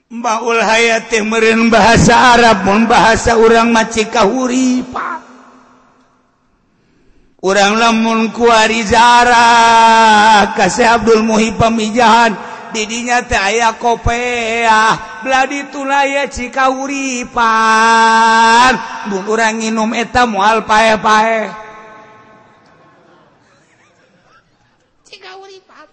Baul hayati meureun bahasa Arab mun bahasa urang maci kahuripan. Urang lamun kuari zara ka Abdul Muhib Pamijahan didinya teh aya kopeah bladi tulaya cikahuripan. Mun urang nginum eta moal paeh-paeh. Cikahuripan.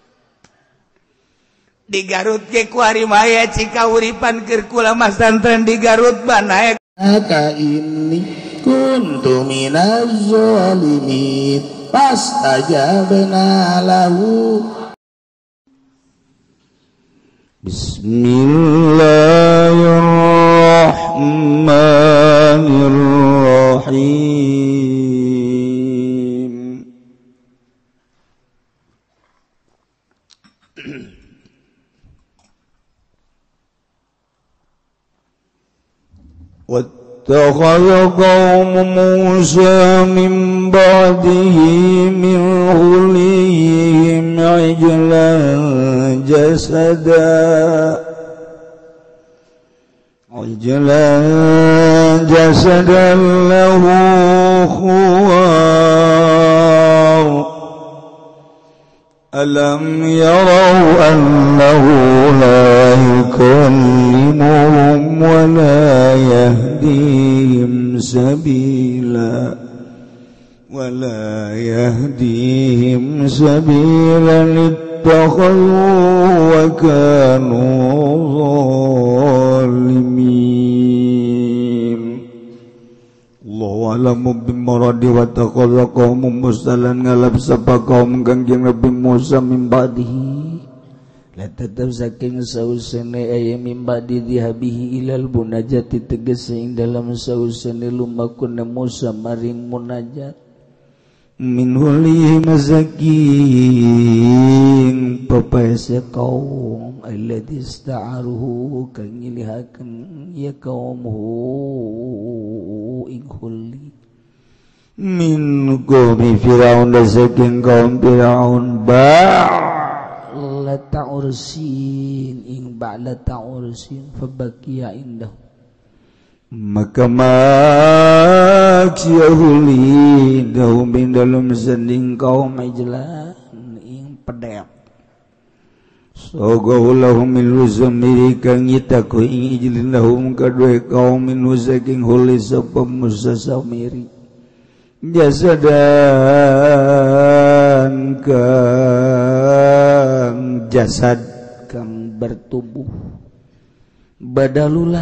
Di Garut ge kuari maya cikahuripan keur kula mas santren di Garut banaek. Maka ini kuntu minaz zalimin fastajabna lahu. Bismillahirrahmanirrahim. واتخذ قوم موسى من بعده من حليهم عجلا جسدا له خوار ألم يروا أنه لا يكلمهم ولا يهديهم سبيلا اتخذوا وكانوا ظالمين. Allahu a'lamu bimuradi wa taqalla qaumum mustalan ngalap sapa kaum Kangjeng Nabi Musa min ba'dihi la tetep saking sausene aya min ba'di dihabihi ilal munajati tegese ing dalam sausene lumakun Musa maring munajat min hulihi mazakin papaese kaum alladhi ista'aruhu kang ngilihaken ya kaumhu ing huli min qawmi Fir'aun saking kaum Fir'aun ba'la ta'ursin ing ba'la ta'ursin fabakiya indahu maka maksiyahuli dahu min dalam sending kaum ijlan ing pedek sogahullahu min luzamiri kang itaku ing ijlin lahum kadue kaum min saking huli sapa Musa samiri jasadan kang jasad kang bertubuh badalun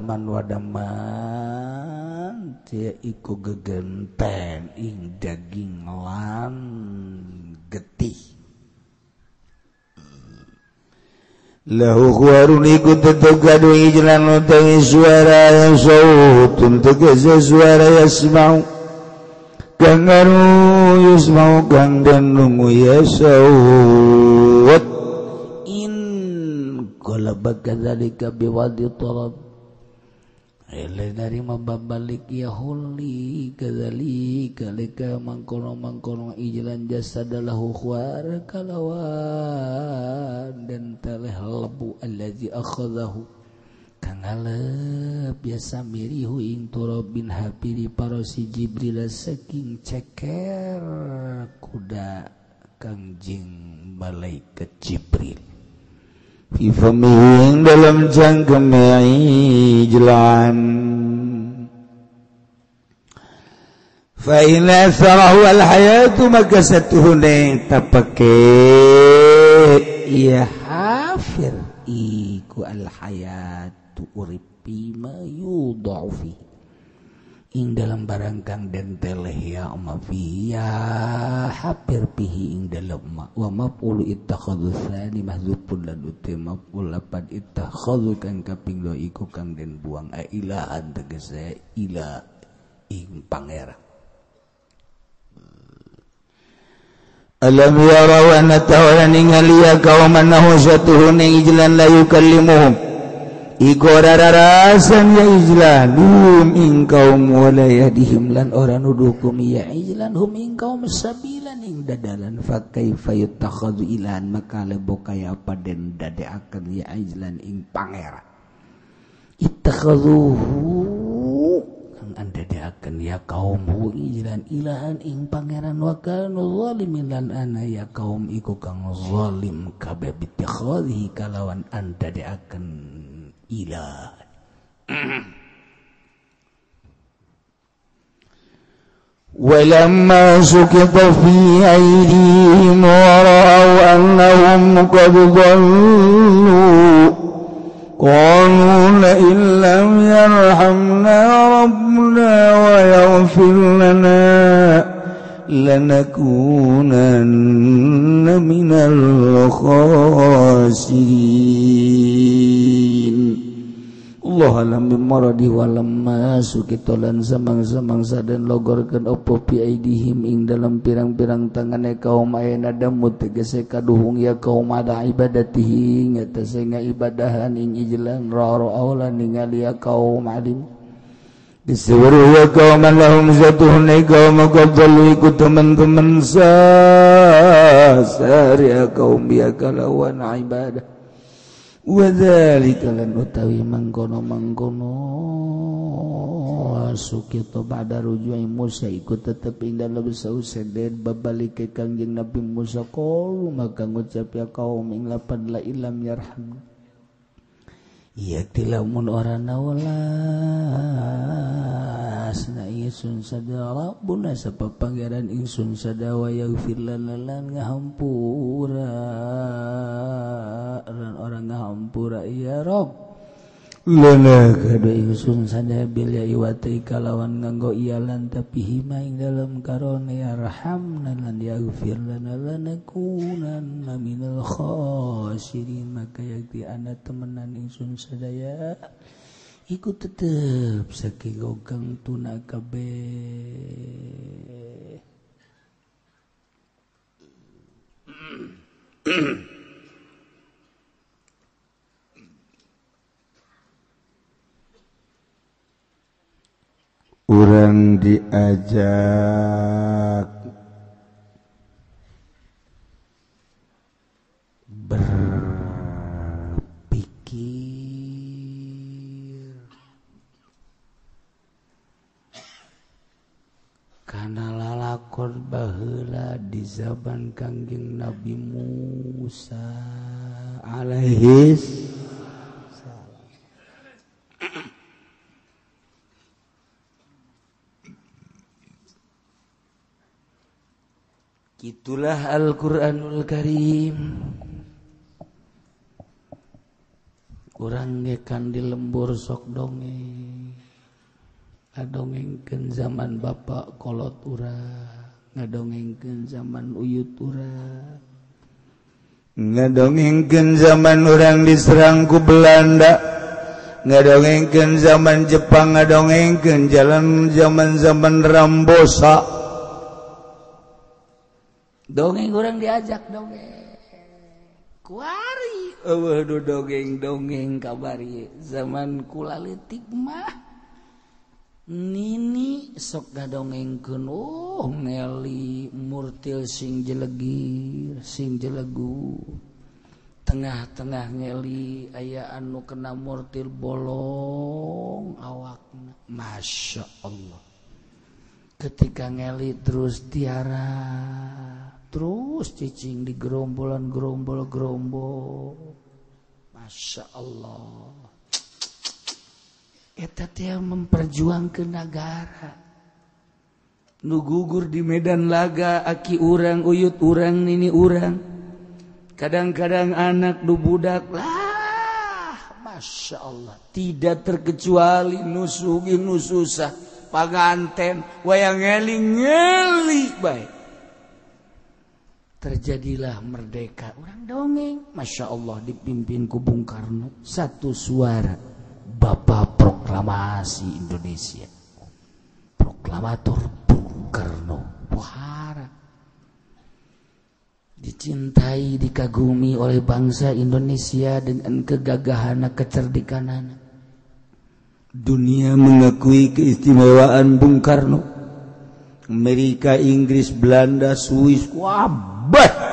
man wadaman tia iku gegenten ing daging lan getih lahu khuarun iku tetep gaduh ijlan utawi suara yang sautun tegese suara yasma'u kang ngaru yasma'u kang den nungu yasaut qala bakadzalika biwadi tarab ele dari mabalik ya huli kadzalika lika mangkono ijlan jasadalahu khwar kalawan dan taleh lebu allazi akhadahu kang alep biasa mirihu ing turabin hapiri parosi Jibril saking ceker kuda kangjing malaikat Jibril Fifaming dalam jangkeme ijlan fa ina tharahu al-hayatu maka satuhune tapake ya hafir iku al-hayatu uripi ma yudha'u fi ing dalam barang kang den teleh ya mafiya hapir pihi ing dalam ma wa maf'ul ittakhadhu tsani mahdzufun lan uti maf'ul lapad ittakhadhu kang kaping 2 iku kang den buang ilahan tegese ila ing pangeran alam yaraw anna tawalan ningali kaum annahu satuhun ijlan la yukallimuhum Iqararasan ya ijlan ing kaum walaya dihimlan orang nudukum ya ijlan ing kaum sabilan ing dadalan fa kaifa yutakhadhu ilahan maka lebo kaya apa den dadeaken ya ijlan ing pangeran ittakhadhuhu kang andadeaken ya kaum hu ijlan ilahan ing pangeran wa kanu zalimin lan ana ya kaum iku kang zalim kabeh bitikhadhi kalawan andadeaken ilah walamma suqita fi aydihim wa ra'aw annahum qad dhallu qalu la illam yarhamna rabbuna wa yaghfir lana lanakunanna minal khasirin Allah alam bimaradi walamma sukitolan samang-samang sadan logorkeun opo pi aidihim ing dalam pirang-pirang tangane kaum ayana damut tegese kaduhung ya kaum ada ibadatihi ngatese ngaibadahan ing ijlan raro aulan ningali ya kaum alim disewuru ya kaum lahum zatuhun kaum qadallu ikut teman-teman sari ya kaum ya kalawan ibadah wadzalika lan utawi mangkono sukito pada rujui Musa ikut tetep ing dalem sauseden babalik ke Kangjeng Nabi Musa qalu maka ngucap ya kaum ing lapan la ilam yarham ya tilamun orana walas na isun sada rabbuna sapa pangeran ingsun sada wa yaghfir lana lan ngahampura lan orang ngahampura ya Rabb lana kada ingsun sada bil ya iwati kalawan nganggo iyalan tapi hima ing dalam karone ya rahamna lan yaghfir lana lanakunanna minal khasirin maka yakti ana temenan ingsun sadaya iku tetep saking gogang tuna kabeh urang diajak berpikir kana lalakon baheula di zaman Kangjeng Nabi Musa alaihi itulah Al-Quranul Karim urang ngekan di lembur sok dongeng ngadongengkeun zaman bapak kolot urang ngadongengkeun zaman uyut urang ngadongengkeun zaman urang diserang ku Belanda ngadongengkeun zaman Jepang ngadongengkeun zaman Rambosa dongeng orang diajak dongeng kuari waduh dongeng kabari zaman kulalitik mah nini sok ngadongengkeun ngeli murtil sing jelegir sing jelegu tengah-tengah ngeli aya anu kena murtil bolong awakna masya Allah ketika ngeli terus tiara terus cicing di gerombol masya Allah eta teh memperjuangkeun negara nu gugur di medan laga aki urang uyut urang nini urang kadang-kadang anak nu budak lah masya Allah tidak terkecuali nu sugih nu susah panganten wayang ngeli baik terjadilah merdeka orang dongeng masya Allah dipimpin ku Bung Karno satu suara Bapak Proklamasi Indonesia proklamator Bung Karno Pohara dicintai, dikagumi oleh bangsa Indonesia dengan kegagahan kecerdikan. Dunia mengakui keistimewaan Bung Karno. Amerika, Inggris, Belanda, Swiss, wabah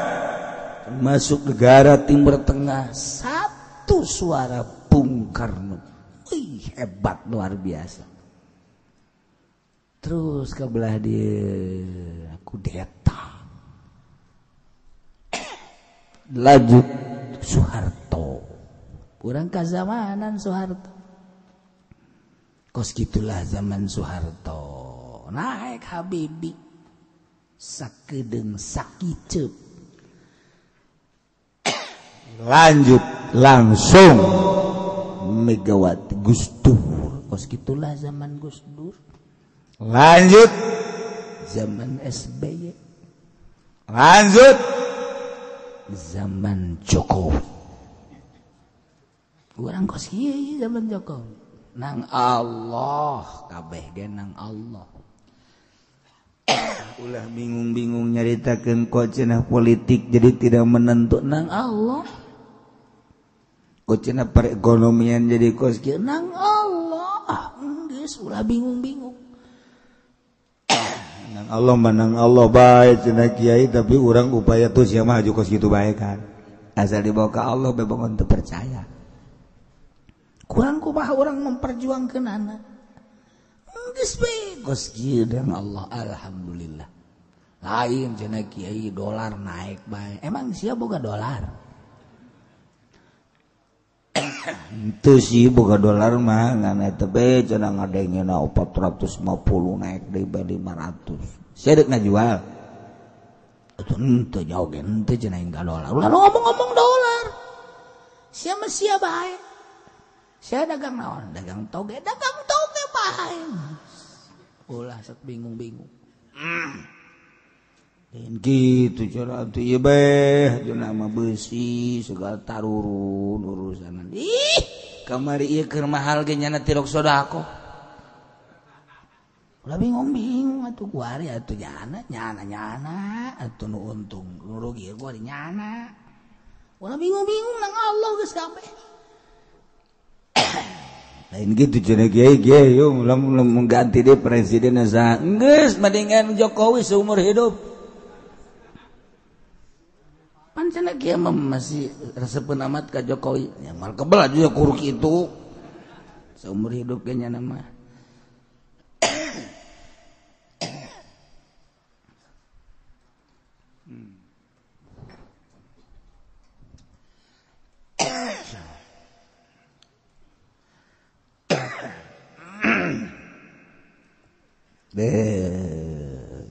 masuk negara Timur Tengah, satu suara Bung Karno. Wih, hebat luar biasa. Terus kebelah dia kudeta. Lanjut Soeharto. Kurang kazamanan Soeharto. Kos gitulah zaman Soeharto. Naik Habibie. Sakedeung sakiceup. Lanjut langsung Megawati, Gus Dur. Kos gitulah zaman Gus Dur. Lanjut zaman SBY. Lanjut zaman Jokowi. Urang kos kieu zaman Jokowi. Nang Allah kabeh ge nang Allah. Ulah bingung-bingung nyaritakeun kok cenah politik jadi tidak menentu nang Allah. Kok cenah perekonomian jadi kos kieu nang Allah. Geus ulah bingung-bingung. Nang Allah manang Allah bae cenah kiai tapi urang upaya tuh sia maju kos kitu bae kan. Asal dibawa ka Allah bebongon teu percaya. Kurang kumaha orang memperjuangkan anak. Geus bae kos kieu dan Allah alhamdulillah. Lain cenah kiai dolar naik bae. Emang sia boga dolar? Teu sih boga dolar mah ngan eta bae cenah ngadengena 450 naik deui bae 500. Sia deuk ngajual. Atuh henteu jauh ge henteu cenah enggak dolar. Ulah ngomong-ngomong dolar. Sia mah sia bae. Saya dagang naon? Dagang toge bae. Ulah sok bingung-bingung. Dan gitu cara atuh ieu beh, jeung mah beusi segala tarurun urusan. Ih, kamari ieu keur mahal ge nyana tirok sodako. Ulah bingung-bingung atuh kuari atuh nyana atuh nu untung, nu rugi kuari nyana. Ulah bingung-bingung nang Allah geus kabeh. Lain gitu cenah kiai yo ulah mengganti dia presiden asa geus madingan Jokowi seumur hidup. Pan cenah kiai masih resepkeun amat ka Jokowi. Ya mal kebel aja kudu kitu. Seumur hidup ge nya mah.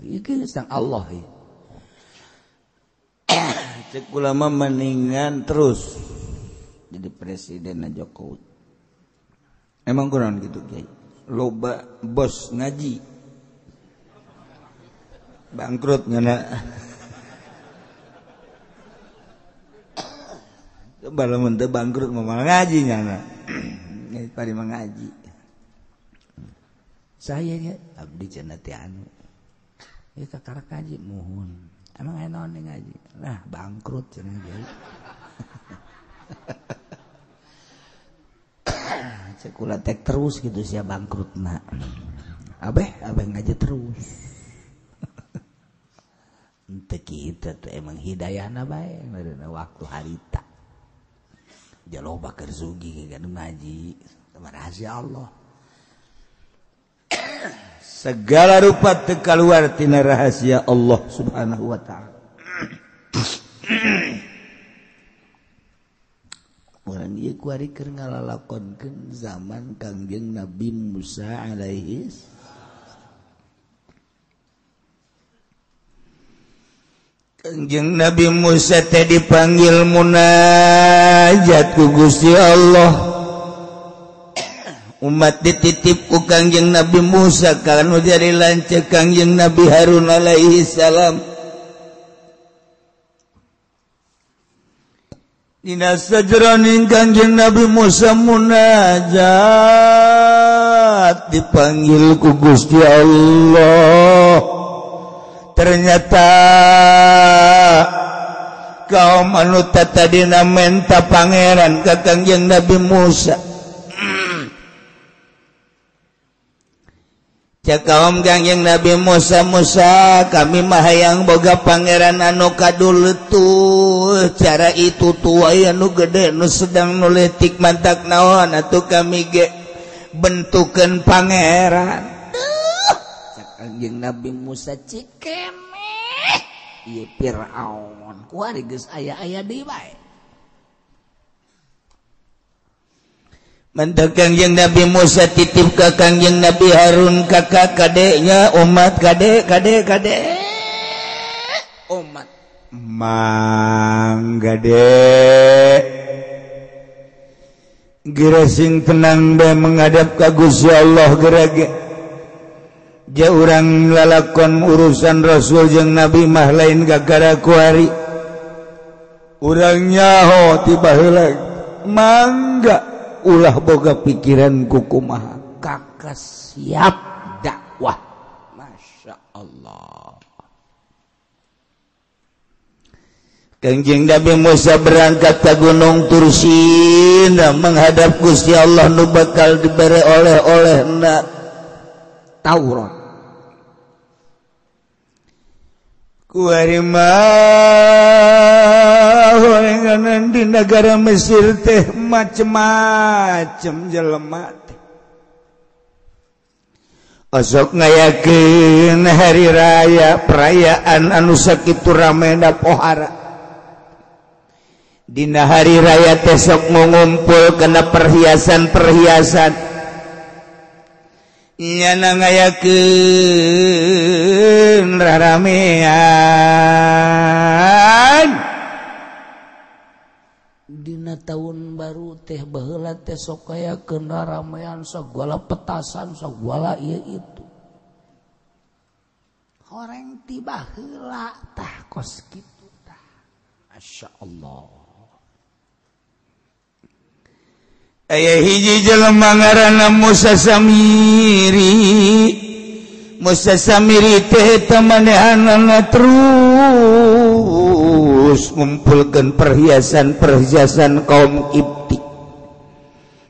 Iki sang Allah ya. Cek ulama mendingan terus jadi presiden Jokowi. Emang kurang gitu kiai. Loba bos ngaji bangkrut ngana. Coba lamun teu bangkrut mah ngaji nyana. Pari mengaji. Saya ya abdi cenah teh anu. Ieu kakarak ngaji muhun. Emang aya naon ngaji? Nah, bangkrut cenah ge. Cek ulah tek terus gitu sia bangkrutna. Abeh ngaji terus. Teu kitu teh emang hidayahna bae waktu harita. Jaloba keur sugi ke ngaji. Rahasia Allah. Segala rupa teu kaluar tina rahasia Allah Subhanahu wa taala. Urang ieu kuari keur ngalalakonkeun zaman Kangjeng Nabi Musa alaihi Kangjeng Nabi Musa teh dipanggil munajat ku Gusti Allah. Umat dititip ku Kangjeng Nabi Musa kana jadi lanceuk Kangjeng Nabi Harun alaihi salam. Dina sajroning Kangjeng Nabi Musa munajat dipanggil ku Gusti Allah. Ternyata kaum anu tata dina menta pangeran ka Kangjeng Nabi Musa. Cak kaum Kangjeng Nabi Musa, kami mah hayang boga pangeran anu kadulutuh. Cara itu tuh aya nu gede nu sedang nu leutik mantak naon atuh kami ge bentukeun pangeran. Cak Kangjeng Nabi Musa cikeneh ieu Firaun kuari geus aya-aya deui bae. Mantak Kangjeng Nabi Musa titip ka Kangjeng Nabi Harun kakak kadeknya umat kade umat mang gade gira sing tenang bae menghadap ka Gusti Allah gerage ja urang lalakon urusan Rasul jeung Nabi mah lain gagara kuari urang nyaho ti baheula mangga ulah boga pikiran kukumaha kakak siap dakwah. Masya Allah. Kangjeng Nabi Musa berangkat ke Gunung Tursina menghadap Gusti Allah nu bakal diberi oleh Taurat. Kuari mah horenganan di negara Mesir teh macem-macem jelema teh. Osok ngayakeun hari raya perayaan anu sakitu ramena pohara. Dina hari raya teh sok ngumpul kana perhiasan-perhiasan. Nyana ngayakeun raramean dina tahun baru teh baheula teh sok kayakeun raramean sagala petasan sagala ieu itu horeng ti baheula tah kos kitu tah. Masyaallah. Aya hiji jelema ngaranna Musa Samiri. Musa Samiri teh tamanehanana terus ngumpulkeun perhiasan-perhiasan kaum Kipti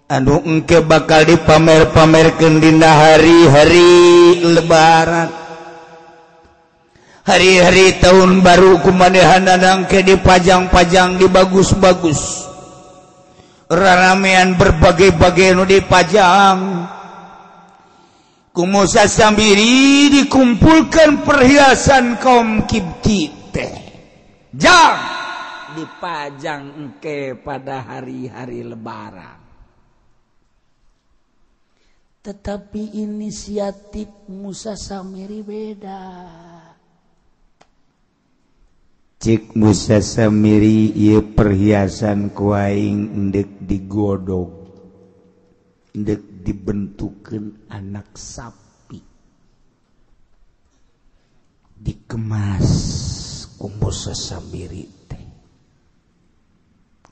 anu engke bakal dipamer-pamerkeun dina hari-hari lebaran. Hari-hari tahun baru kumanehanana engke dipajang-pajang dibagus-bagus. Raramean berbagai-bagai nu dipajang ku Musa Samiri dikumpulkan perhiasan kaum Kipti teh jang dipajang engke pada hari-hari lebaran. Tetapi inisiatif Musa Samiri beda. Cik Musa Samiri ieu perhiasan ku aing endek digodog endek dibentukeun anak sapi dikemas ku Musa Samiri teh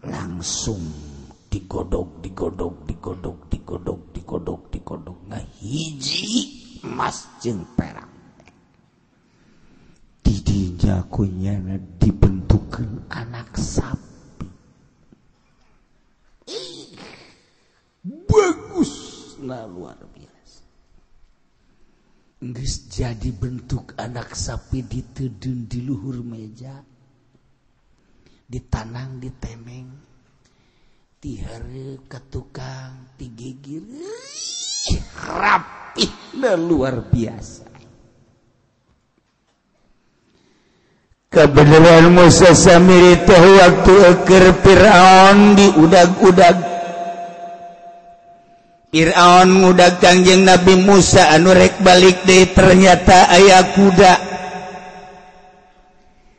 langsung digodog ngahiji emas jeung perak didinya kunyana dibentukeun anak sapi. Bagus nah luar biasa. Geus jadi bentuk anak sapi ditedeun di luhur meja, ditanang ditemeng, dihareup ka tukang, digigir, rapih nah luar biasa. Kebenaran Musa Samiri teh waktu keur Firaun diudag-udag. Firaun ngudag Kangjeng Nabi Musa anu rek balik deui ternyata aya kuda.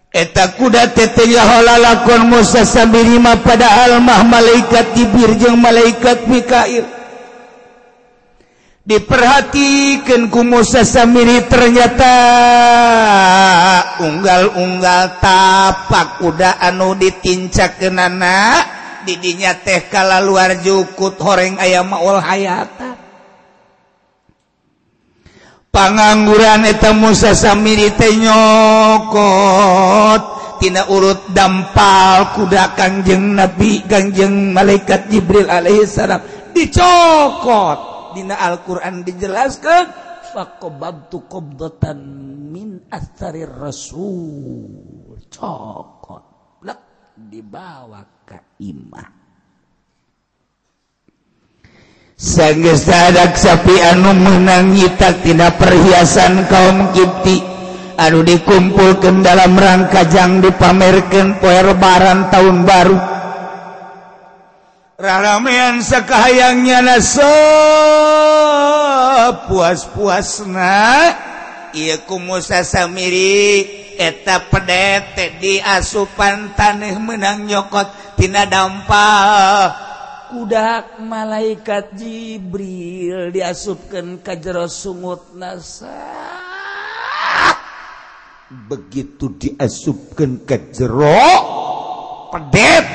Eta kuda teh teh lalakon Musa Samiri mah padahal mah malaikat Jibril jeung malaikat Mikail. Diperhatikeun ku Musa Samiri ternyata unggal-unggal tapak kuda anu ditincakeunana didinya teh kala luar jukut horeng aya maul hayatan. Pangangguran eta Musa Samiri teh nyokot tina urut dampal kuda Kangjeng Nabi Kangjeng malaikat Jibril alaihissalam dicokot dina Al-Qur'an dijelaskan faqabtu qabdatan min atharir rasul cokot lek dibawa ka imah sanggeus sadak sapi anu meunang nyita tina perhiasan kaum Kipti anu dikumpulkeun dalam rangka jang dipamerkeun poe lebaran tahun baru raramean sakahayangnya puas-puasna ieu ku Musa Samiri eta pedet di asupan taneuh meunang nyokot tina dampal kudak malaikat Jibril diasupkeun ka jero sungutna begitu diasupkeun ka jero pedet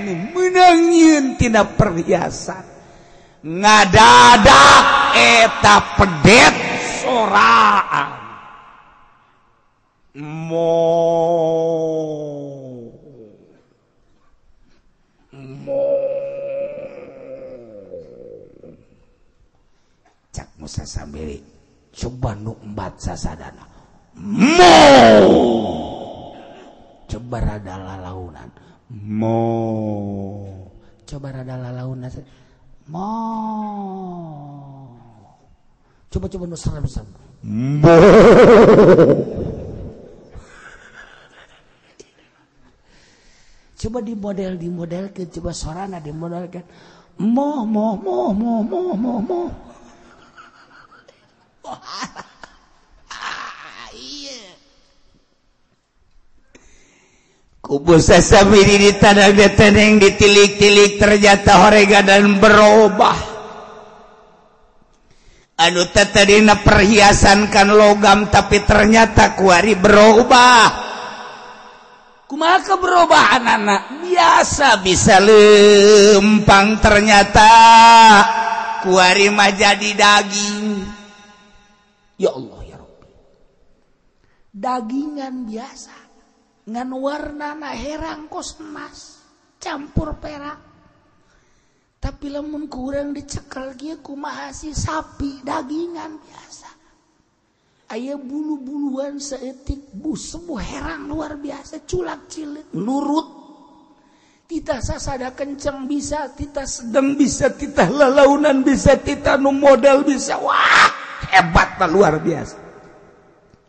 nu meunang nyieun tina perhiasan ngadadak eta pedet soraan cak Musa Samiri coba nu embat sasadana coba rada lalaunan coba rada lalaunan coba nu serem-serem coba dimodelkeun coba sorana dimodelkeun mo Musa Samiri di tanah deteneng ditilik-tilik ternyata horega dan berubah anu tadina perhiasan kan logam tapi ternyata kuari berubah kumaha perubahan anak biasa bisa lempang ternyata kuari mah jadi daging ya Allah ya Rabbi dagingan biasa ngan warnana herang kos emas campur perak tapi lamun kurang dicekel kieu kumaha si sapi dagingan biasa aya bulu-buluan saeutik sebuah herang luar biasa culak cilik nurut titah sasada kenceng bisa titah sedang bisa titah lalaunan bisa titah nu modal bisa wah hebatna luar biasa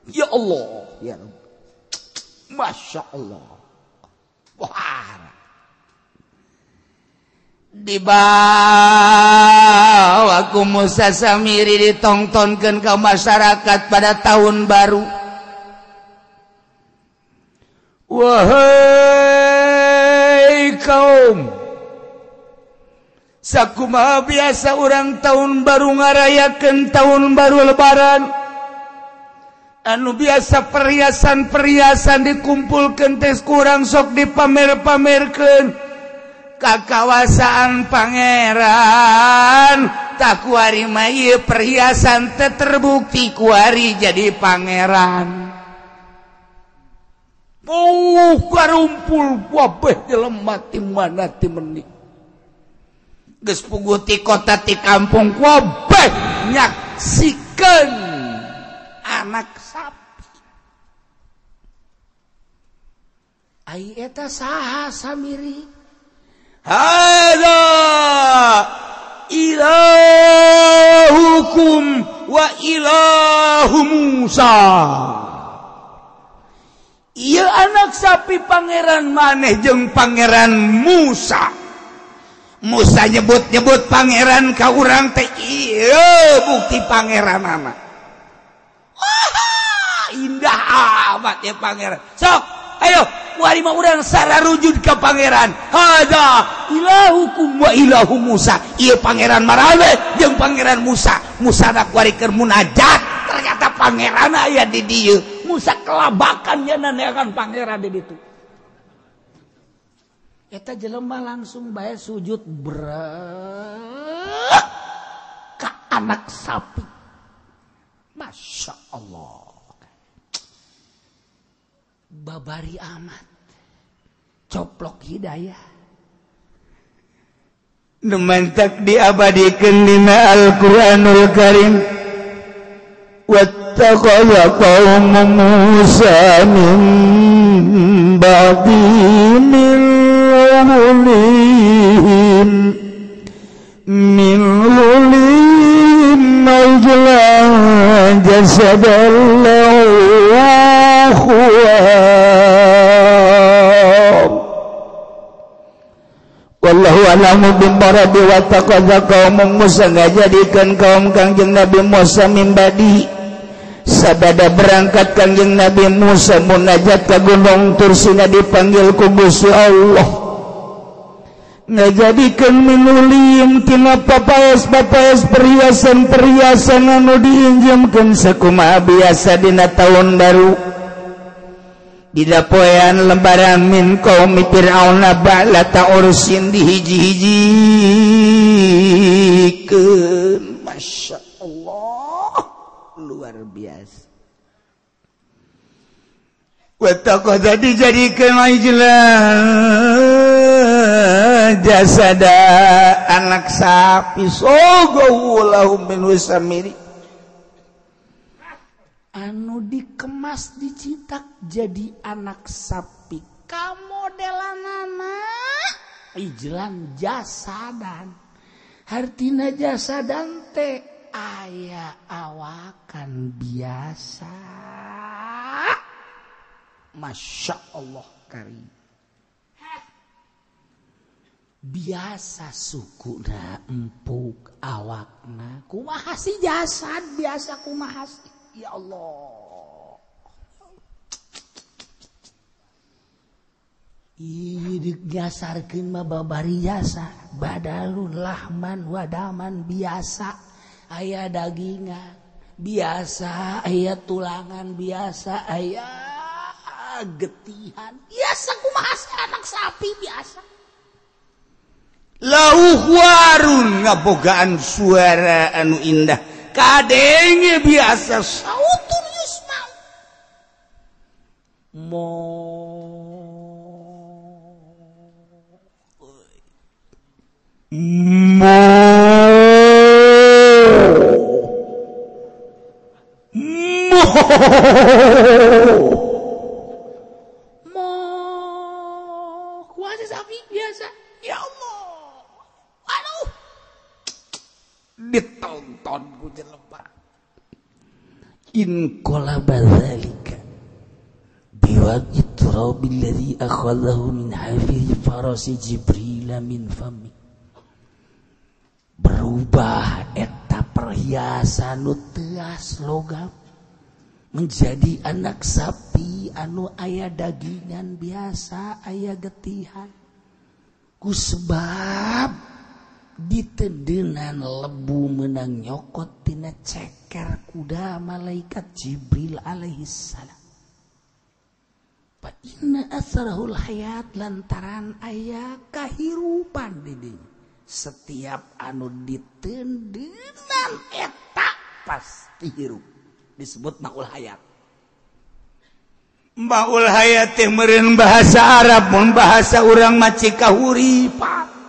ya Allah ya Rabbi Masya Allah wah dibawa ku Musa Samiri ditongtonkeun ka masyarakat pada tahun baru wahai kaum sakumaha biasa urang tahun baru ngarayakeun tahun baru lebaran anu biasa perhiasan-perhiasan dikumpulkeun teh kurang sok dipamer-pamerkeun kakawasaan pangeran tak kuari mah ieu perhiasan teh terbukti kuari jadi pangeran karumpul wabeh jelema ti mana ti menik geus puguh ti kota ti kampung wabeh nyaksikeun anak sapi ai eta saha Samiri hada ilahukum wa ilahu Musa ieu anak sapi pangeran maneh jeung pangeran Musa Musa nyebut-nyebut pangeran ka urang teh ieu bukti pangeranana indah amat ya pangeran sok ayo wari mah urang sararujud ka pangeran hada ilahukum wa ilahu Musa ieu pangeran maraneh jeung pangeran Musa Musa dak warikeun munajat ternyata pangeran aya di dieu Musa kelabakan nya naneangan pangeran di ditu eta jelema langsung bae sujud brek ka anak sapi Masya Allah babari amat coplok hidayah nemantak diabadikeun dina Al-Qur'anul Karim wattaqala qaum Musa min ba'di min hulim majlan jasadallahu wallahu a'lamu bimmaradi wa taqadza qaum Musa ngajadikeun kaum Kangjeng Nabi Musa min ba'di sabada berangkat Kangjeng Nabi Musa munajat ka Gunung Tursina dipanggil ku Gusti Allah ngajadikeun minulim tina papaes perhiasan anu diinjemkeun sakumaha biasa dina taun baru didapoean lembaran min qaum Fir'aun ba'la ta'ursin dihiji-hijikeun Masya Allah luar biasa wa taqadza dijadikeun jasada anak sapi sogawulahum min wasamiri anu dikemas dicitak jadi anak sapi kamodelanana ijlan jasadan hartina jasadan teh aya awakan biasa Masya Allah karim biasa sukuna empuk awakna kumaha si jasad biasa kumaha si ya Allah ieu nyasarkeun mah babari jasa badalun lahman wadaman biasa aya dagingan biasa aya tulangan biasa aya getihan biasa kumaha si anak sapi biasa lauh warun ngabogaan suara anu indah kadenge biasa sautun yusmau kuasa sapi biasa ya Allah aduh ditonton ku jelema in qalaba dzalika biwaqi turabil ladzi akhadhahu min hafiri farasi Jibril min fami berubah eta perhiasan nu teas logam menjadi anak sapi anu aya dagingan biasa aya getihan ku sebab ditendenan lebu menang nyokot tina ceker kuda malaikat Jibril alaihissalam fa inna asrahul hayat lantaran aya kahirupan di dieu setiap anu ditendenan eta pasti hirup disebut maul hayat. Maul hayat teh meureun bahasa Arab mun bahasa urang mah cikahuripan.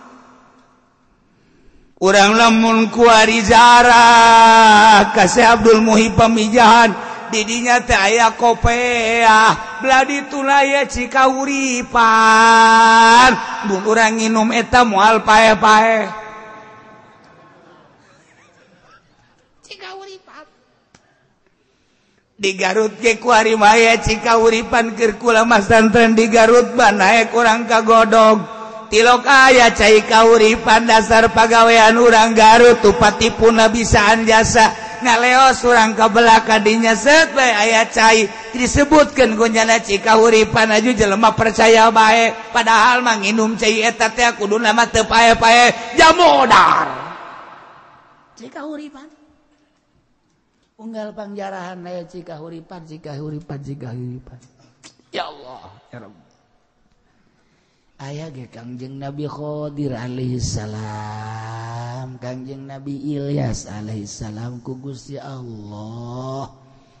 Urang lamun kuari zara ka Syekh Abdul Muhib Pamijahan di dinya teh aya kopeah bladi tulaya cikahuripan. Mun urang nginum eta moal paeh-paeh. Di Garut ke kuari maya cikahuripan keur kula mas santren di Garut banaek urang kagodog tilok aya cai kahuripan dasar pagawean urang Garut tupatipuna bisaan jasa ngaleos urang kabelah kadinya set bae aya cai disebutkeun ku nyana cikahuripan aju jelema percaya bae padahal mah nginum cai eta teh kuduna mah teu paeh-paeh jamodar cikahuripan unggal pangjarahan aya cikahuripan ya Allah ya Rabb aya ge Kangjeng Nabi Khadir alaihissalam Kangjeng Nabi Ilyas alaihissalam ku Gusti Allah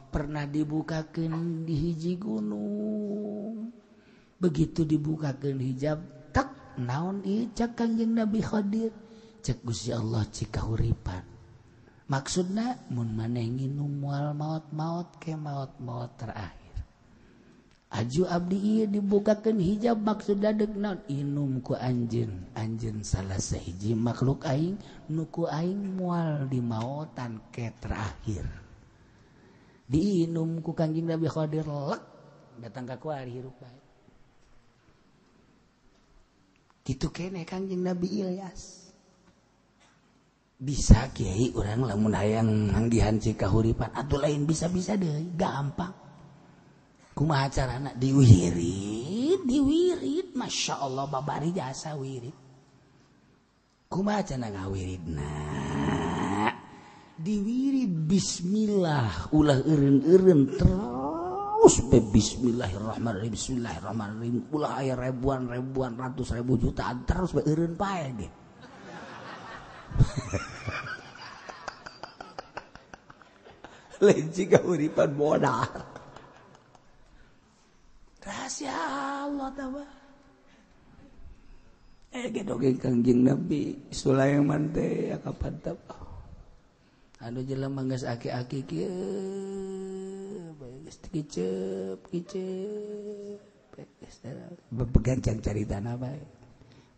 pernah dibukakeun di hiji gunung. Begitu dibukakeun hijab, tak naon ieu cak Kangjeng Nabi Khadir. Cek Gusti Allah cika huripan. Maksudna mun maneh nginum moal maot-maot ke maot-maot terakhir. Aju abdi ieu dibukakeun hijab maksudna deuk naon inum ku anjeun salah sahiji makhluk aing nu ku aing moal di maotan ke terakhir. Diinum ku Kangjeng Nabi Khadir lek datang ka kuari hirup bae. Kitu kene Kangjeng Nabi Ilyas. Bisa kiai urang lamun hayang manggihan cika huripan atuh lain bisa-bisa deui gampang. Kumaha carana diwirid Masya Allah babari jasa wirid. Kumaha carana ngawiridna diwirid bismillah ulah eureun terus be bismillahirrahmanirrahim ulah aya ribuan ratus ribu jutaan terus be eureun pae ge. Lain jiga uripan modal. Rahasia Allah tawa. Gedogeng Kangjeng Nabi Sulaiman teh kapantep. Anu jelema geus aki-aki kieu, geus kicep. Bepegang can caritana bae.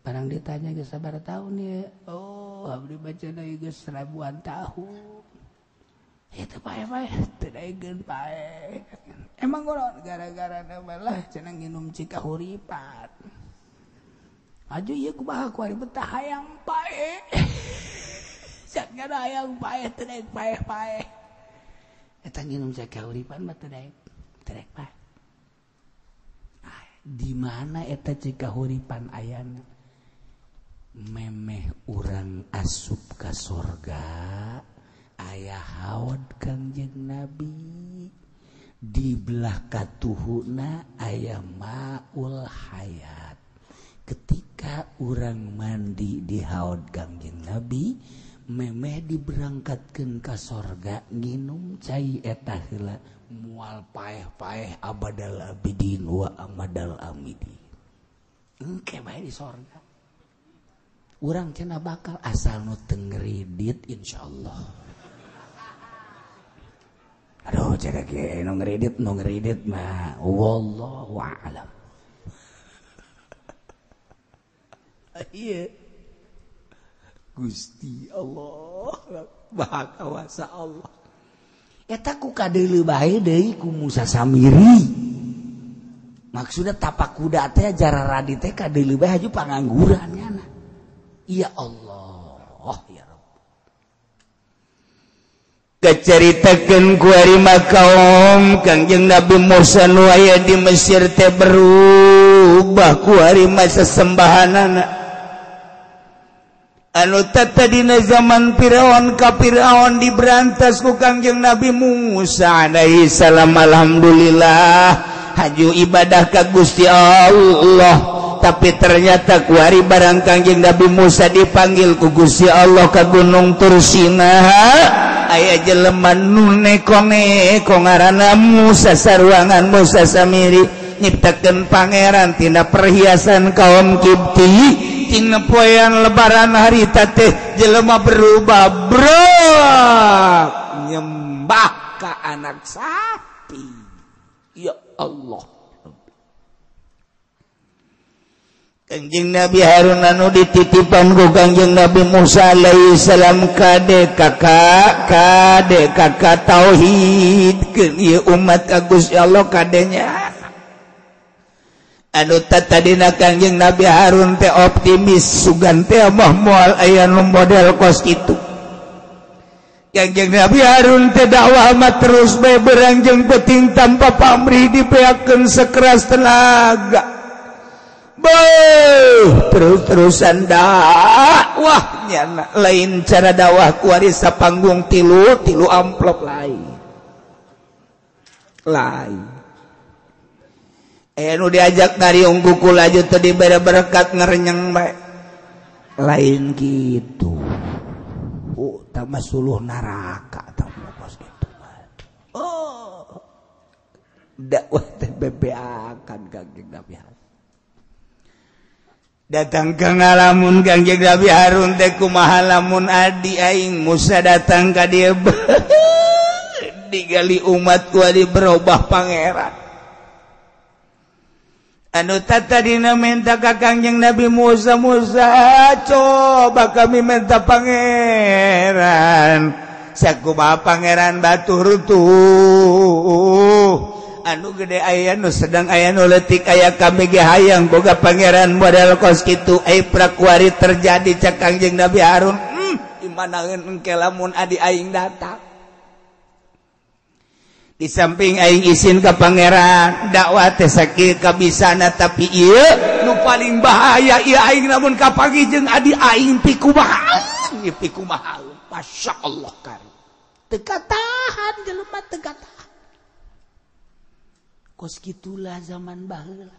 Barang ditanya geus sabaraha taun ya? Oh, abdi bacana geus 1000-an tahun. Itu pae teu daegeun pae. Emang goron gara-gara lah cenah nginum cika huripan. Aju ieu kumaha ku ari betah hayang pae. Sak ngada hayang pae teu daek pae. Eta nginum cika huripan mah teu daek pae. Di mana eta cika huripan ayana? Memeh urang asup ka surga. Ayah haud Kangjeng Nabi di belah katuhuna ayah maul hayat. Ketika urang mandi di haud Kangjeng Nabi memeh diberangkatkeun ka sorga nginum cai eta heula moal paeh-paeh abadal abidin wa amadal amidin. Engke bae di sorga. Urang cenah bakal asal nu teu ngridit insyaallah. Aduh, cara ke nu ngeridit mah wallahu a'lam. Iya. Gusti Allah, Maha Kuasa Allah. Eta ku kadeuleu bae deui ku Musa Samiri. Maksudna tapak kuda teh jararadi teh kadeuleu bae haju pangangguran nyana. Ya Allah, ya keceritakeun ku ari kaum Kangjeng Nabi Musa nu aya di Mesir teh berubah ku ari masa sembahanana anu tata dina zaman Firaun ka Firaun diberantas ku Kangjeng Nabi Musa alaihi salam. Alhamdulillah haju ibadah ka Gusti Allah. Tapi ternyata ku ari barang Kangjeng Nabi Musa dipanggil ku Gusti Allah ka Gunung Tursina. Aya jelema nu neko-neko ngaranna Musa saruangan Musa Samiri nyiptakeun pangeran tina perhiasan kaum Kipti tina poean lebaran harita teh jelema berubah brak nyembah ka anak sapi. Ya Allah. Kangjeng Nabi Harun anu dititipan ku Kangjeng Nabi Musa alaihi salam kade kakak tauhid keun ieu umat ka Gusti Allah kadenya. Anu tadina Kangjeng Nabi Harun teh optimis sugan teh mah moal aya nu model kos kitu. Kangjeng Nabi Harun teh dakwah mah terus bae berangjeng penting tanpa pamrih dipeakeun sakeras tenaga. Terus-terusan dakwah nyana lain cara dakwah ku ari sapanggung tilu amplop lain nu diajak ngariung buku laju teu dibere berkat ngarenyeng bae lain kitu. Tama suluh neraka tah kos kitu dakwah teh bebeakan Kangjeng Nabi Harun. Datang ka ngalamun Kangjeng Nabi Harun teh kumaha lamun adi aing Musa datang ka dieu digali umat ku adi berubah pangeran. Anu tata dina minta ka Kangjeng Nabi Musa coba kami minta pangeran. Sakumaha pangeran batur tuh. Anu gede aya nu sedang aya nu leutik aya kami ge hayang boga pangeran model kos kitu ai prakuari terjadi cak Kangjeng Nabi Harun. Imanaeun engke lamun adi aing datang. Di samping aing izin ka pangeran dakwah teh sakieu kabisana tapi ieu nu paling bahaya ieu aing lamun kapagi jeung adi aing pikumaha masyaallah kan teu katahan jelema teu katahan. Kos gitulah zaman baheula.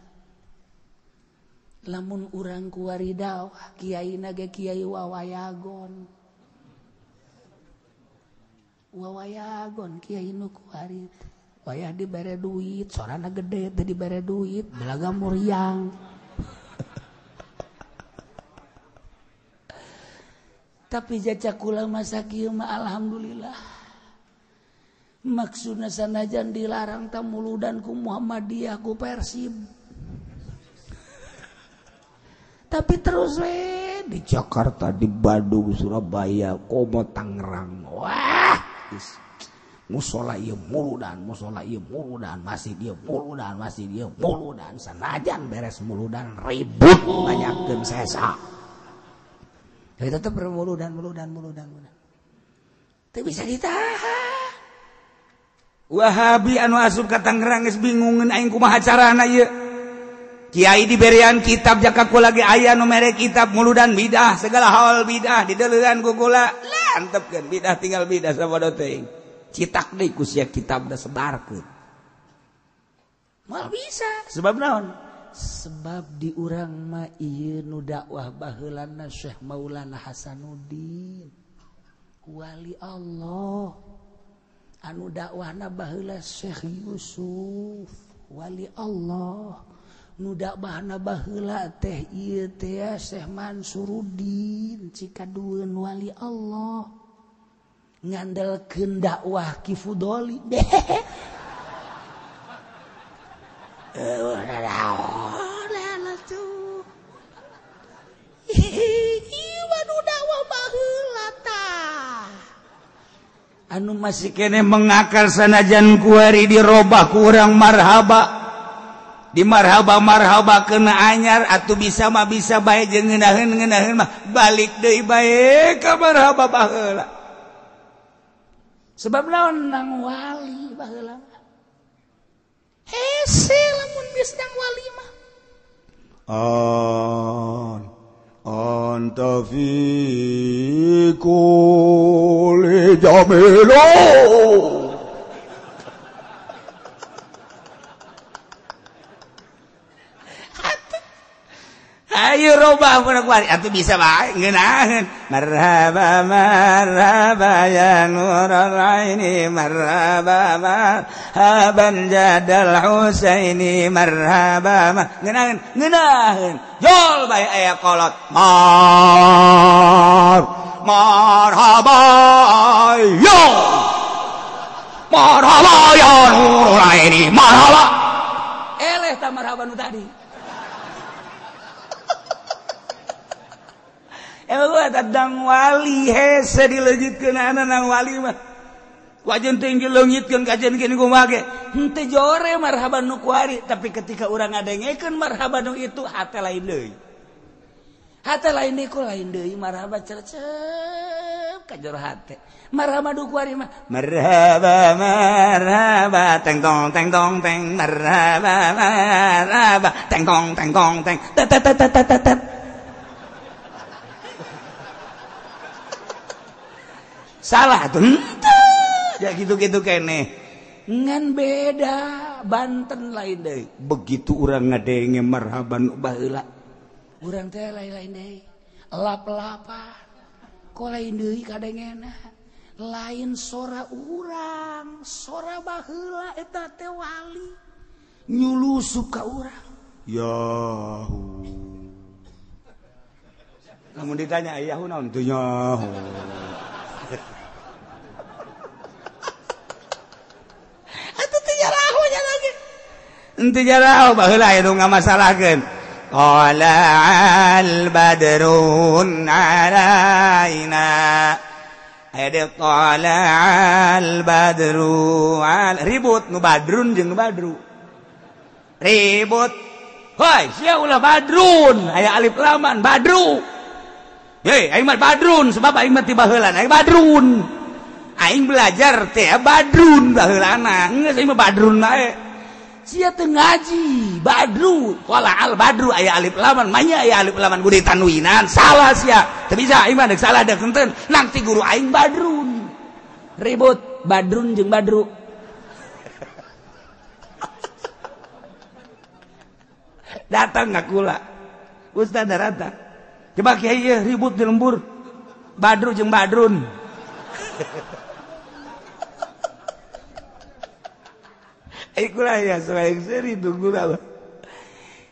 Lamun urang kuari dakwah, kiaina ge kiai wawayagon. Wawayagon kiai nu kuari. Wayah dibere duit, sorana gede teh dibere duit, belaga muriang. Tapi jacak kula masa kieu mah alhamdulillah. Maksudna sanajan dilarang tamuludan ku Muhammadiyah ku Persib. Tapi terus di Jakarta, di Bandung, Surabaya, Komo, Tangerang. Wah, musola ieu muludan, masjid ieu muludan, sanajan beres muludan ribut banyakeun sesa. Tapi tetep muludan. Teu bisa ditahan. Wahabi anu asup ka Tangerang geus bingungeun aing kumaha carana ieu. Kiai diberian kitab jaka kula ge aya nu mere kitab muludan bidah, segala hal bidah dideuleuhan ku kula. Antepkeun bidah tinggal bidah sabodo teuing. Citak deui ku sia kitab da sebarkeun. Moal bisa. Sebab naon? Sebab di urang mah ieu nu dakwah baheulana Syekh Maulana Hasanuddin. Wali Allah. Anu dakwahna baheula Syekh Yusuf. Wali Allah. Nu dakwahna baheula teh ieu teh Syekh Mansuruddin cikadueun wali Allah ngandelkeun dakwah Ki Fudoli nu dakwah baheula tah anu masih kene mengakar sanajan kuari dirobah ku urang marhaba. Di marhaba kena anyar atuh bisa mah bisa bae jeung ngeunaheun mah balik deui bae ka marhaba baheula. Sebab naon nang wali baheula mah. Hese lamun geus nang wali mah. Anta fi kulli jamilu. Ayo robah pun kuari, atuh bisa bae ngeunaheun. Marhaba ya nurul aini, marhaba marhaban jadal Husaini, marhaba ngeunaheun. Jol bae aya kolot. Marhaba ya. Marhaba ya nurul aini, marhaba. Eleh ta marhaba nu tadi. Tadang wali hese dilejitkeun nang wali mah wajan teh dileungitkeun kajen kene kumaha ge henteu jore marhaban nu kuari tapi ketika urang ngadengekeun marhaban nu itu hate lain deui marhaba cercep ka jero hate marhaba nu kuari mah marhaba teng tong teng marhaba teng tong teng tet salah tuh ya gitu-gitu kene ngan beda Banten lain deui begitu urang ngadenge marhaban baheula urang teh lain deui elap-elapan kok lain deui kadengena lain sora urang urang sora baheula eta teh wali nyulusup ka urang yahu namun ditanya yahu naon teu yahu atuh teu jarahu nya lagi henteu jarahu baheula aya nu ngamasalahkeun qala al badrun alaina aya qala al badru ribut nu badrun jeung nu badru ribut hoi sia ulah badrun aya alif laman badru hei aing mah badrun sebab aing mah ti baheulana aing badrun aing belajar teh badrun baheulana geus aing mah badrun bae sia teu ngaji badru qala al badru aya alif laman manya aya alif laman gede tanwinan salah sia teu bisa aing mah deuk salah deuk henteu nang ti guru aing badrun ribut badrun jeung badru datang ngakula ustaz datang coba kiai ieu ribut di lembur badru jeung badrun kula ya soal seri tunggu apa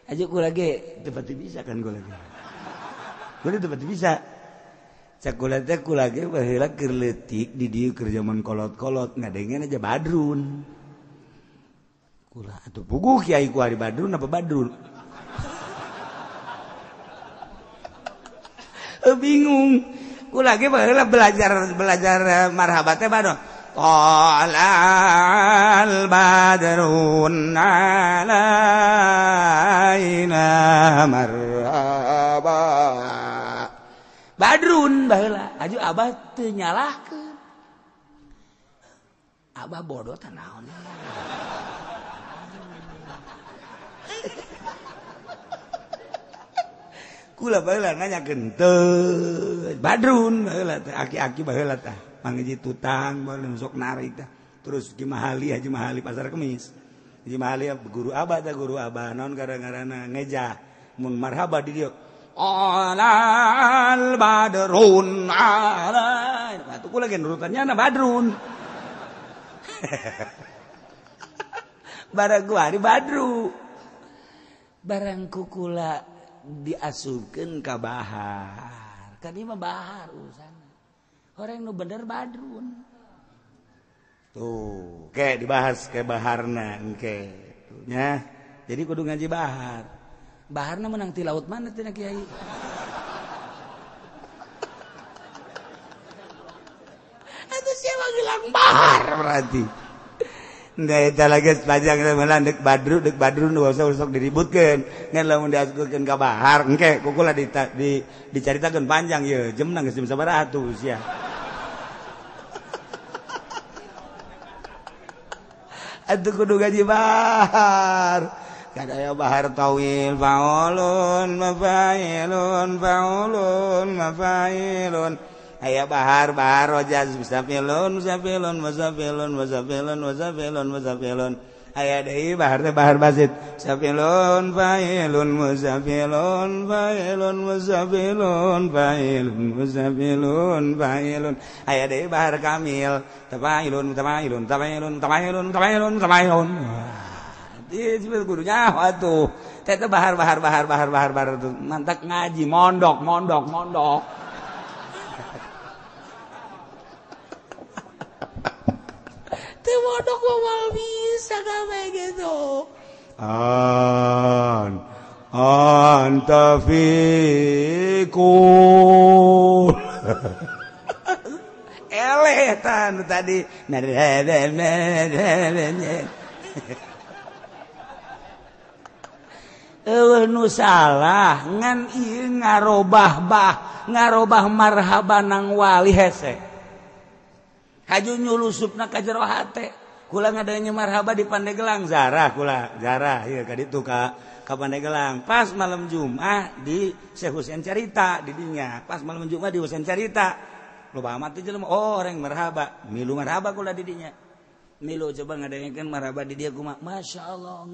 aja kula ge tempat bisa kan kula ge kula tempat bisa cak kula teh kula ge baheula keur leutik di dieu keur zaman kolot-kolot ngadengen aja badrun kula atuh puguh kiai ku ari badrun apa badrun bingung kula ge baheula belajar marhabat teh badon qala al badrun alaina marhaba badrun baheula aju abah teu nyalahkeun abah bodoh teh naon kula baheula nanyakeun teu badrun baheula teh aki-aki baheula teh mangiji tutang baheula sok narik teh terus Haji Mahali pasar Kemis Haji Mahali guru abah teh guru abah naon gara-garana ngeja mun marhaba di dieu al badrun alaina atuh kula ge nurutannya na badrun barang gua ari badru barang kukula diasupkeun ka bahar kan ieu mah bahar urusan orang nu bener badrun tuh ke dibahas ke baharna engke nya jadi kudu ngaji bahar baharna menang ti laut mana tina kiai atuh siapa bilang bahar berarti nda eta lagi panjang melan dek badrun usah diributkeun ngan lamun diasupkeun ka bahar engke kukula dicaritakeun panjang ye jemna geus jam sabaraha atuh sia atuh kudu ngaji bahar kada aya bahar tawil faulun mafailun aya bahar rojaz musafilun aya deui bahar teh bahar basit safilun failun musafilun aya deui bahar kamil tafailun disebut gurunya atuh teh bahar tuh mantak ngaji mondok teh mondok mah bisa gawe gitu anta fikul eleh tan tadi nu salah ngan ieu ngarobah marhaba nang wali hese haju nyulusupna ka jero hate kula ngadange marhaba di Pandeglang zarah ieu ka ditu ka Pandeglang pas malam Jumat di Syekh Husain Carita di dinya pas malam Jumat di Husain Carita loba amat teh jelema orang marhaba milu marhaba kula di dinya milu coba ngadangekeun marhaba di dieu kumaha masyaallah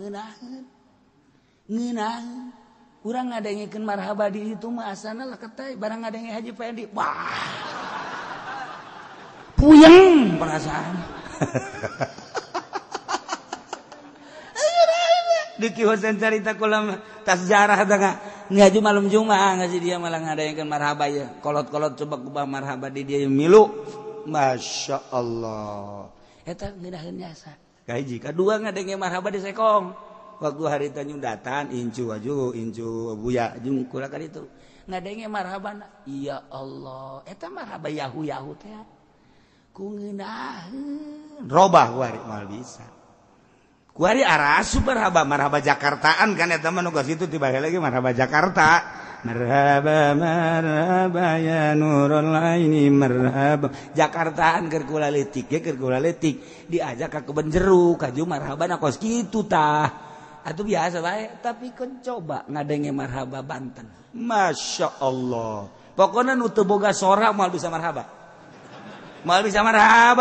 ngeunah urang ngadengekeun marhaba di itu mah asana lah keteh barang ngadenge Haji Fendi wah puyeng perasaan di kiwasan carita kulam tas jarah tengah ngaju malam Jumat ngaji dia malah ngadayakeun marhaba ya kolot-kolot coba kubah marhaba di dia milu Masya Allah eta ngeunaheun jasa kahiji kadua ngadenge marhaba di sekong waktu harita nyundatan incu buya jeung kula ka ditu ngadenge marhabana ya Allah eta marhaba yahu teh ku ngeunaheun robah wari mal bisa kuari arasu marhaba Jakartaan kan eta mah nu geus kitu tiba lagi marhaba Jakarta marhaba ya nurul aini marhaba Jakartaan keur kula leutik diajak ka kebon jeruk kaju marhabana kos kitu tah atuh biasa bae tapi kan coba ngadenge marhaba Banten Masya Allah pokona nu teu boga sora moal bisa marhaba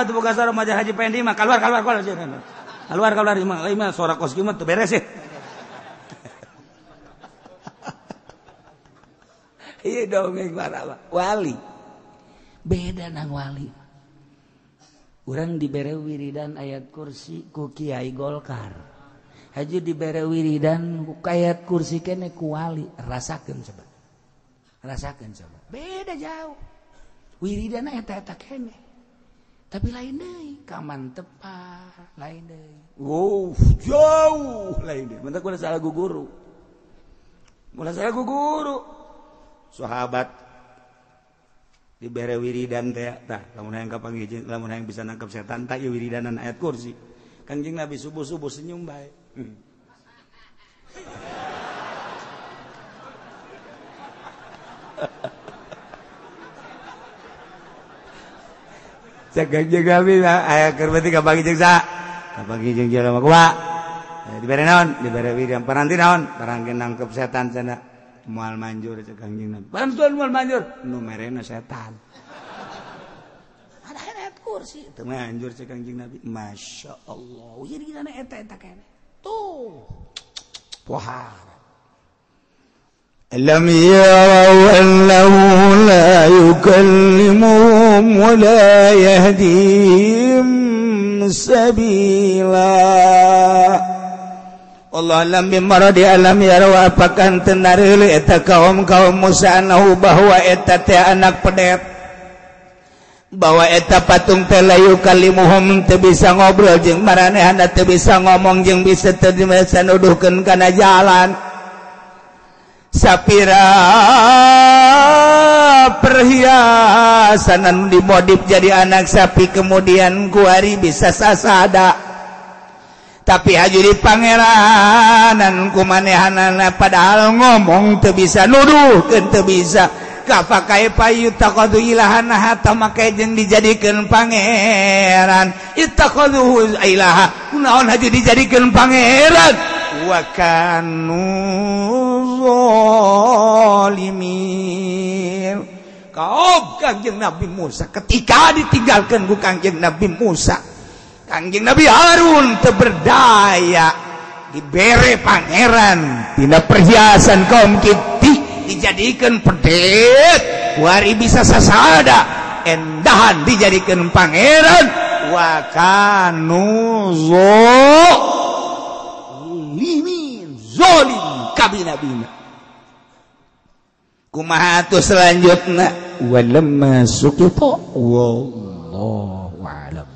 teu boga sora mah Haji Pendi mah keluar imah suara kos kieu mah teu beres ya. Ieu dongeng marhaba wali. Beda nang wali. Urang dibere wiridan ayat kursi ku Kiai Golkar. Haji dibere wiridan ku ayat kursi kene ku wali, rasakeun coba. Beda jauh. Wiridan eta kene. Tapi lain deui kaman tepat lain deui jauh lain deui mentak ulah salah guguru sahabat dibere wiridan teh tah lamun hayang kapanggih lamun hayang bisa nangkep setan tah ieu wiridanan ayat kursi Kangjeng Nabi subuh-subuh senyum bae Kangjeng Nabi aya keur beuti kabagi jeung sa kabagi jeung jelema kumaha dibere naon dibere wiridan paranti naon parangkeun nangkep setan cenah moal manjur cek Kangjeng Nabi bantuan moal manjur nu merena setan ada ayat kursi teu manjur cek Kangjeng Nabi Masya Allah wiridan eta kene tuh pohar Alam yarau annahu la yukallimuhum wa la yahdihim sabila Allah alam bimaradi alam yarau apakah tenareuli eta kaum Musa anahu bahwa eta teh anak pedet bahwa eta patung teh la yukallimuhum teu bisa ngobrol jeung maranehanna teu bisa ngomong jeung bisa teu bisa nuduhkeun kana jalan sapira perhiasan dimodif jadi anak sapi kemudian kuari bisa sasada tapi haju di pangeranan kumanehanana padahal ngomong teu bisa nuduhkeun teu bisa kapakai payu taqadu ilahan hatta make jeung dijadikeun pangeran ittaqadu ilaha kunaon haju dijadikeun pangeran wa kanu zalimin kaum Kangjeng Nabi Musa ketika ditinggalkan ku Kangjeng Nabi Musa Kangjeng Nabi Harun teu berdaya dibere pangeran tina perhiasan kaum kitu dijadikan pedet wari bisa sasada endahan dijadikan pangeran wa kanu zolim kabinabina kumaha atuh selanjutna walamma suqita wallahu a'lam